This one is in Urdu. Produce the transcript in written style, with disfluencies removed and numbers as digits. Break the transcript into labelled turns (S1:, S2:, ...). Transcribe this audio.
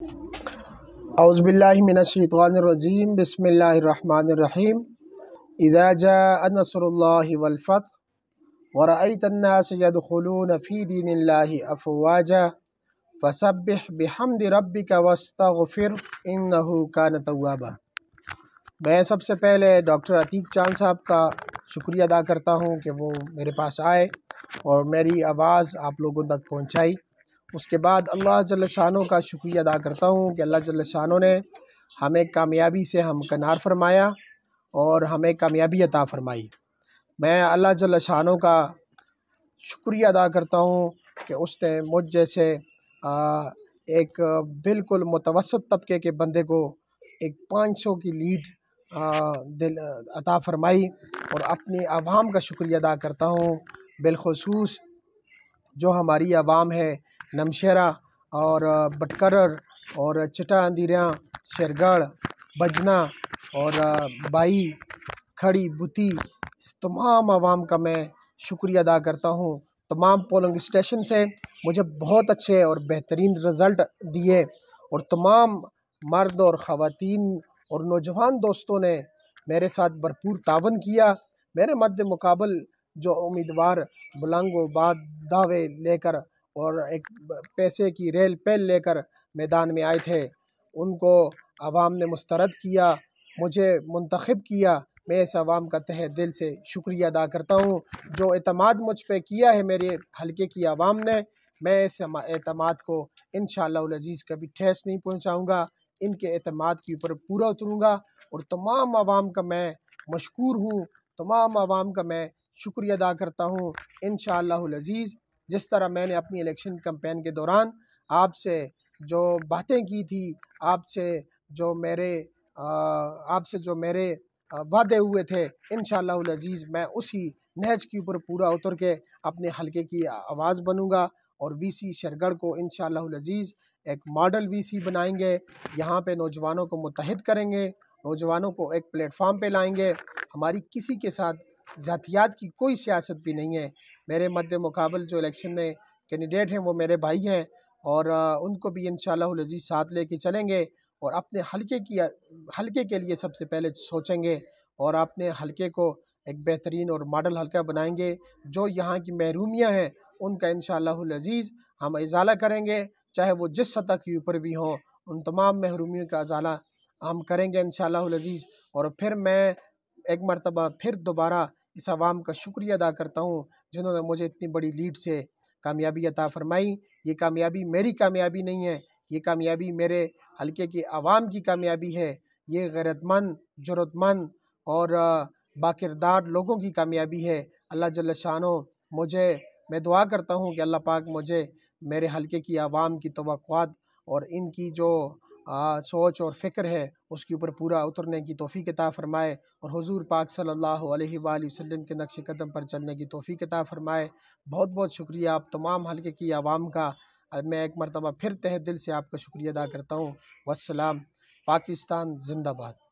S1: اعوذ باللہ من الشیطان الرجیم بسم اللہ الرحمن الرحیم اذا جاء نصر اللہ والفتح ورأیت الناس يدخلون فی دین اللہ افواجا فسبح بحمد ربک واستغفر انہ کان توابا۔ میں سب سے پہلے ڈاکٹر عتیق چاند صاحب کا شکریہ ادا کرتا ہوں کہ وہ میرے پاس آئے اور میری آواز آپ لوگوں تک پہنچائی۔ اس کے بعد اللہ جل شانہ کا شکریہ ادا کرتا ہوں کہ اللہ جل شانہ نے ہمیں کامیابی سے ہمکنار فرمایا اور ہمیں کامیابی عطا فرمائی۔ میں اللہ جل شانہ کا شکریہ ادا کرتا ہوں کہ اس نے مجھ جیسے ایک بالکل متوسط طبقے کے بندے کو ایک 500 کی لیڈ عطا فرمائی، اور اپنی عوام کا شکریہ ادا کرتا ہوں، بالخصوص جو ہماری عوام ہے نمشہرہ اور بٹکرر اور چٹا اندیریاں، شیرگڑھ، بجنا اور بائی، کھڑی، بتی، اس تمام عوام کا میں شکریہ ادا کرتا ہوں۔ تمام پولنگ اسٹیشن سے مجھے بہت اچھے اور بہترین رزلٹ دیے، اور تمام مرد اور خواتین اور نوجوان دوستوں نے میرے ساتھ بھرپور تعاون کیا۔ میرے مد مقابل جو امیدوار بلنگ و باد دعوے لے کر اور ایک پیسے کی ریل پیل لے کر میدان میں آئے تھے، ان کو عوام نے مسترد کیا، مجھے منتخب کیا۔ میں اس عوام کا تہہ دل سے شکریہ ادا کرتا ہوں جو اعتماد مجھ پہ کیا ہے میرے حلقے کی عوام نے۔ میں اس اعتماد کو انشاءاللہ العزیز کبھی ٹھیس نہیں پہنچاؤں گا، ان کے اعتماد کے اوپر پورا اتروں گا، اور تمام عوام کا میں مشکور ہوں، تمام عوام کا میں شکریہ ادا کرتا ہوں انشاءاللہ العزیز۔ جس طرح میں نے اپنی الیکشن کمپین کے دوران آپ سے جو باتیں کی تھی، آپ سے جو میرے وعدے ہوئے تھے، انشاءاللہ العزیز میں اسی نہج کے اوپر پورا اتر کے اپنے حلقے کی آواز بنوں گا، اور وی سی شیرگڑھ کو انشاءاللہ العزیز ایک ماڈل وی سی بنائیں گے۔ یہاں پہ نوجوانوں کو متحد کریں گے، نوجوانوں کو ایک پلیٹ فارم پہ لائیں گے۔ ہماری کسی کے ساتھ ذاتیات کی کوئی سیاست بھی نہیں ہے۔ میرے مد مقابل جو الیکشن میں کینڈیڈیٹ ہیں وہ میرے بھائی ہیں، اور ان کو بھی انشاءاللہ العزیز ساتھ لے کے چلیں گے، اور اپنے حلقے کے لیے سب سے پہلے سوچیں گے، اور اپنے حلقے کو ایک بہترین اور ماڈل حلقہ بنائیں گے۔ جو یہاں کی محرومیاں ہیں ان کا انشاءاللہ العزیز ہم ازالہ کریں گے، چاہے وہ جس سطح کے اوپر بھی ہوں، ان تمام محرومیوں کا ازالہ ہم کریں گے انشاءاللہ العزیز۔ اور پھر میں ایک مرتبہ پھر دوبارہ اس عوام کا شکریہ ادا کرتا ہوں جنہوں نے مجھے اتنی بڑی لیڈ سے کامیابی عطا فرمائی۔ یہ کامیابی میری کامیابی نہیں ہے، یہ کامیابی میرے حلقے کی عوام کی کامیابی ہے۔ یہ غیرت مند، جرأت مند اور باکردار لوگوں کی کامیابی ہے۔ اللہ جل شانہ میں دعا کرتا ہوں کہ اللہ پاک مجھے میرے حلقے کی عوام کی توقعات اور ان کی جو سوچ اور فکر ہے اس کے اوپر پورا اترنے کی توفیق عطا فرمائے، اور حضور پاک صلی اللہ علیہ وآلہ وسلم کے نقش قدم پر چلنے کی توفیق عطا فرمائے۔ بہت بہت شکریہ آپ تمام حلقے کی عوام کا۔ میں ایک مرتبہ پھر تہ دل سے آپ کا شکریہ ادا کرتا ہوں۔ والسلام۔ پاکستان زندہ باد۔